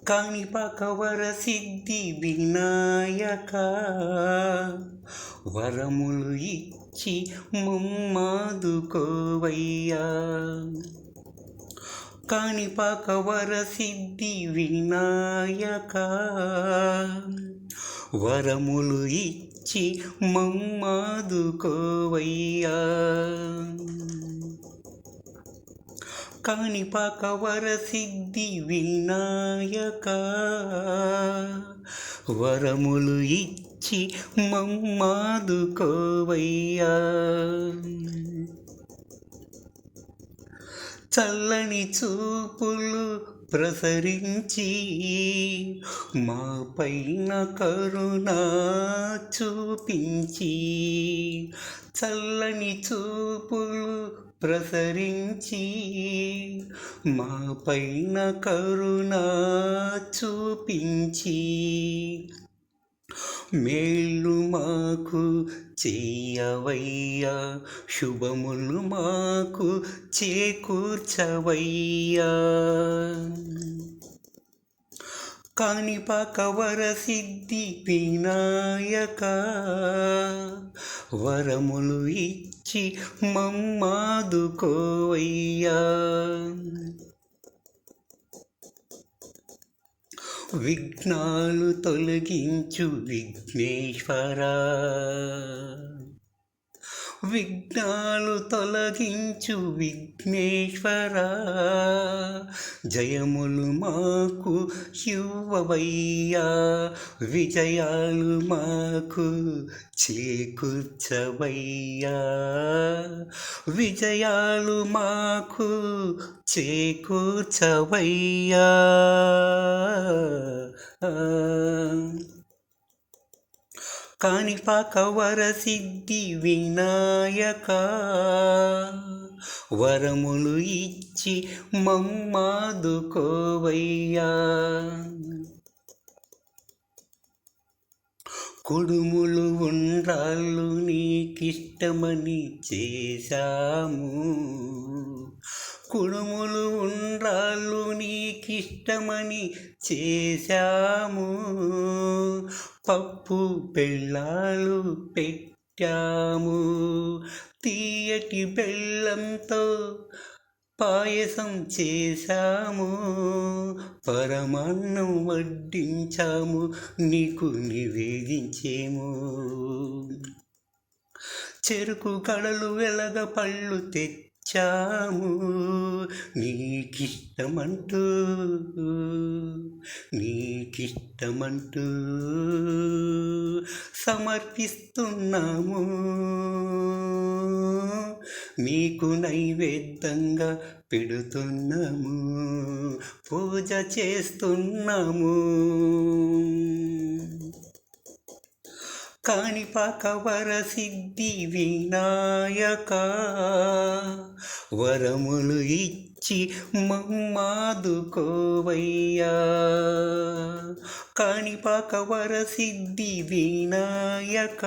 కాణిపాకవర సిద్ధి వినాయక వరములు ఇచ్చి మమ్మాదుకోవయ్యా. కాణిపాకవర సిద్ధి వినాయక వరములు ఇచ్చి మమ్మాదుకోవయ్యా. కాణిపాకవర సిద్ధి వినాయక వరములు ఇచ్చి మమ్మాదుకోవయ్యా. చల్లని చూపులు ప్రసరించి మా పైన కరుణ చూపించి, చల్లని చూపులు ప్రసరించి మా పైన కరుణ చూపించి, మేలు మాకు చెయ్యవయ్యా, శుభములు మాకు చేకూర్చవయ్యా. కాణిపాకవర సిద్ధి వినాయక వరములు ఇచ్చి మమ్మాదుకోవయ్యా. విఘ్నాలు తొలగించు విఘ్నేశ్వరా, విఘ్నాలు తొలగించు విఘ్నేశ్వరా, జయములు మాకు ఇవ్వవయ్యా, విజయాలు మాకు చేకూర్చవయ్యా, విజయాలు మాకు చేకూర్చవయ్యా. కాణిపాకవర సిద్ధి వినాయక వరములు ఇచ్చి మమ్మాదుకోవయ్యా. కుడుములు ఉండ్రాళ్ళు నీకిష్టమని చేశాము, కుడుములు ఉండ్రాళ్ళు నీకిష్టమని చేశాము, పప్పు బెల్లాలు పెట్టాము, తీయటి బెల్లంతో పాయసం చేశాము, పరమాన్నం వడ్డించాము, నీకు నివేదించేము. చెరుకు కడలు వెలగ పళ్ళు తెచ్చాము, నీకిష్టమంటూ నీకిష్టమంటూ సమర్పిస్తున్నాము, నీకు నైవేద్యంగా పెడుతున్నాము, పూజ చేస్తున్నాము. కాణిపాకవర సిద్ధి వినాయక వరములు ఇచ్చి మమ్మాదుకోవయ్యా. కాణిపాకవర సిద్ధి వినాయక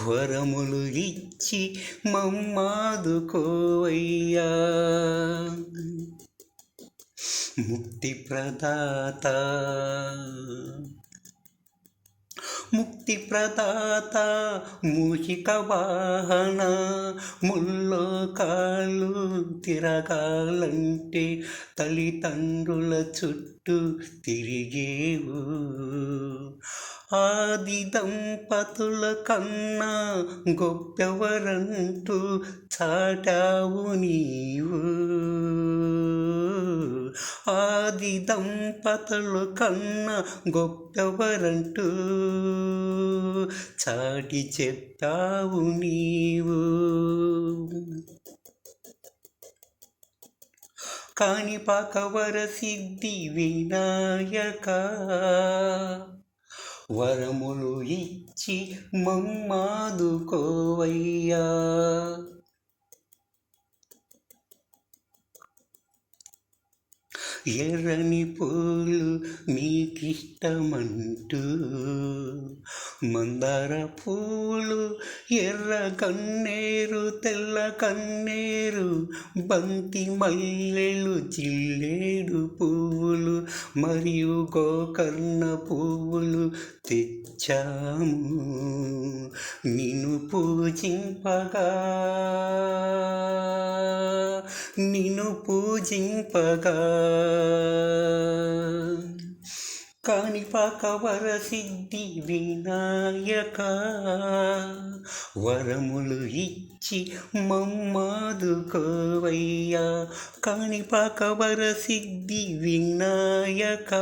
వరములు ఇచ్చి మమ్మాదుకోవయ్యా. ముక్తి ప్రదాత, ముక్తి ప్రదాత, మూషిక వాహన, ముల్లోకాలు తిరగాలంటే తల్లిదండ్రుల చుట్టూ తిరిగేవు, ఆది దంపతుల కన్నా గొప్పెవరంటూ చాటావు నీవు, ఆది దంపతుల కన్నా గొప్పెవరంటూ చాటి చెప్పావు నీవు. కాణిపాకవర సిద్ధి వినాయక వరములు ఇచ్చి మమ్మాదుకోవయ్యా. ఎర్రని పూలు మీకిష్టమంటూ, మందార పూలు ఎర్ర కన్నేరు తెల్ల కన్నేరు, బంతి మల్లెలు జిల్లేడు పువ్వులు మరియు గోకర్ణ పువ్వులు తెచ్చాము నిన్ను పూజింపగా, నిన్ను పూజింపగా. కాణిపాక వరసిద్ధి వినాయక, వరములు ఇచ్చి మమ్మాదుకోవయ్యా. కాణిపాక వరసిద్ధి వినాయక,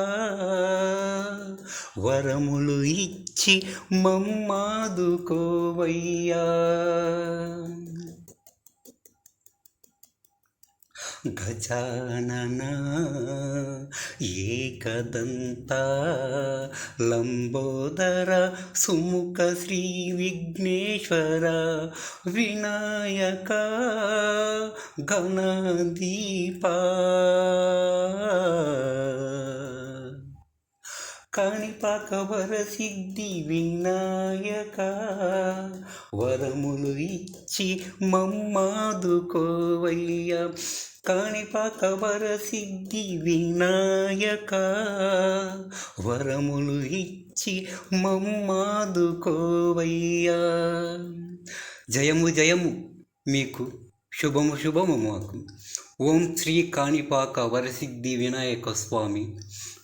వరములు ఇచ్చి మమ్మాదుకోవయ్యా. గజానన ఏకదంత లంబోదర సుముఖ శ్రీ విఘ్నేశ్వర వినాయక గణదీప. కాణిపాక వరసిద్ధి వినాయక, వరములు ఇచ్చి మమ్మాదుకోవయ్యా. కాణిపాక వరసిద్ధి వినాయక, వరములు ఇచ్చి మమ్మాదుకోవయ్యా. జయము జయము మీకు, శుభము శుభము మాకు. ఓం శ్రీ కాణిపాక వరసిద్ధి వినాయక స్వామి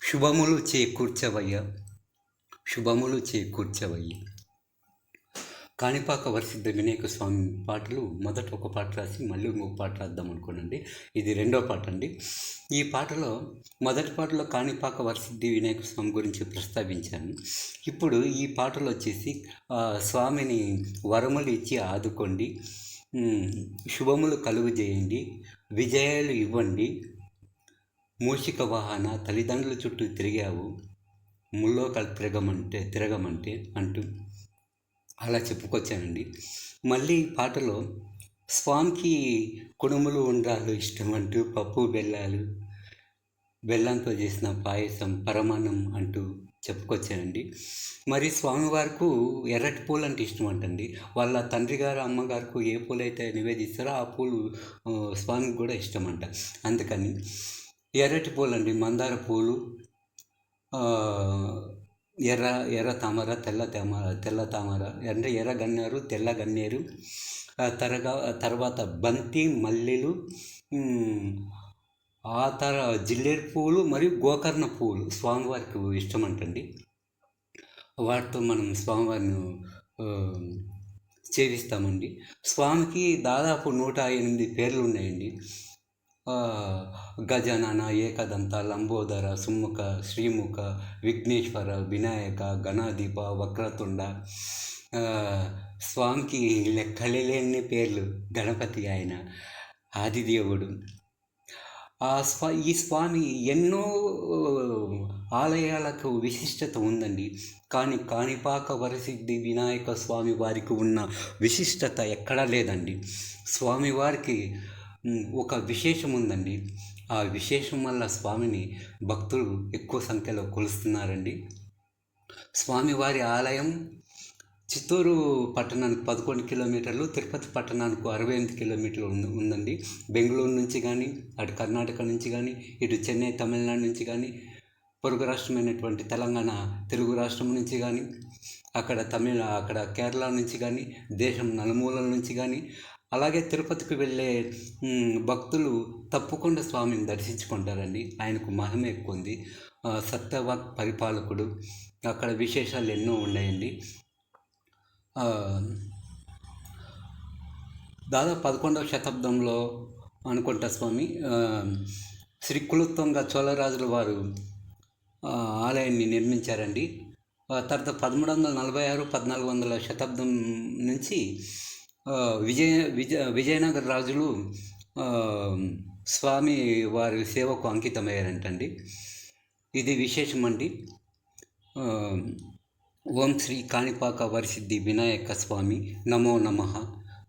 శుభములు చేకూర్చవయ్యా, శుభములు చేకూర్చవయ్యా. కాణిపాక వరసిద్ధి వినాయక స్వామి పాటలు మొదట ఒక పాట రాసి మళ్ళీ ఇంకొక పాట రాద్దాం అనుకోనండి. ఇది రెండో పాట అండి. ఈ పాటలో మొదటి పాటలో కాణిపాక వరసిద్ధి వినాయక స్వామి గురించి ప్రస్తావించాను. ఇప్పుడు ఈ పాటలో వచ్చేసి స్వామిని వరములు ఇచ్చి ఆదుకోండి, శుభములు కలుగు చేయండి, విజయాలు ఇవ్వండి, మూషిక వాహన తల్లిదండ్రుల చుట్టూ తిరిగావు, ముల్లోకాలు తిరగమంటే అంటూ అలా చెప్పుకొచ్చానండి. మళ్ళీ పాటలో స్వామికి కుడుములు ఉండ్రాలు ఇష్టం అంటూ పప్పు బెల్లంతో చేసిన పాయసం పరమాన్నం అంటూ చెప్పుకొచ్చానండి. మరి స్వామివారికి ఎర్రటి పూలు అంటే ఇష్టం అంటండి. వాళ్ళ తండ్రి గారు అమ్మగారికి ఏ పూలు అయితే నివేదిస్తారో ఆ పూలు స్వామికి కూడా ఇష్టం అంట. అందుకని ఎర్రటి పూలు అండి, మందార పూలు, ఎర్ర తామర, తెల్ల తామర అంటే ఎర్ర గన్నేరు తెల్ల గన్నేరు, తర్వాత బంతి మల్లెలు, ఆ జిల్లేడు పువ్వులు మరియు గోకర్ణ పువ్వులు స్వామివారికి ఇష్టం అంటండి. వాటితో మనం స్వామివారిని సేవిస్తామండి. స్వామికి దాదాపు 108 పేర్లు ఉన్నాయండి. గజానన ఏకదంత లంబోదర సుముఖ శ్రీముఖ విఘ్నేశ్వర వినాయక గణాధిప వక్రతుండ. స్వామికి లెక్కలేని పేర్లు. గణపతి ఆయన ఆదిదేవుడు. ఈ స్వామి ఎన్నో ఆలయాలకు విశిష్టత ఉందండి. కానీ కాణిపాక వరసిద్ధి వినాయక స్వామి వారికి ఉన్న విశిష్టత ఎక్కడా లేదండి. స్వామివారికి ఒక విశేషం ఉందండి. ఆ విశేషం వల్ల స్వామిని భక్తులు ఎక్కువ సంఖ్యలో కొలుస్తున్నారండి. స్వామివారి ఆలయం చిత్తూరు పట్టణానికి 11 కిలోమీటర్లు, తిరుపతి పట్టణానికి 68 కిలోమీటర్లు ఉందండి. బెంగళూరు నుంచి కానీ, అటు కర్ణాటక నుంచి కానీ, ఇటు చెన్నై తమిళనాడు నుంచి కానీ, పొరుగు రాష్ట్రమైనటువంటి తెలంగాణ తెలుగు రాష్ట్రం నుంచి కానీ, అక్కడ కేరళ నుంచి కానీ, దేశం నలుమూలల నుంచి కానీ, అలాగే తిరుపతికి వెళ్ళే భక్తులు తప్పకుండా స్వామిని దర్శించుకుంటారండి. ఆయనకు మహిమ ఎక్కువ ఉంది. సత్యవాక్ పరిపాలకుడు. అక్కడ విశేషాలు ఎన్నో ఉన్నాయండి. దాదాపు 11వ శతాబ్దంలో అనుకుంటా స్వామి శ్రీ కులతుంగ చోళరాజుల వారు ఆలయాన్ని నిర్మించారండి. తర్వాత 1346, 1400 శతాబ్దం నుంచి విజయనగర రాజులు స్వామి వారి సేవకు అంకితమయ్యారంటండి. ఇది విశేషమండి. ఓం శ్రీ కాణిపాక వరసిద్ధి వినాయక స్వామి నమో నమః.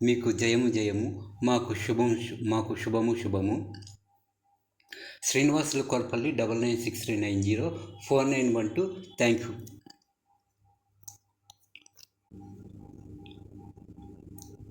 మీకు జయము జయము, మాకు శుభము శుభము. శ్రీనివాసులు కొరపల్లి 9963904912. Thank you.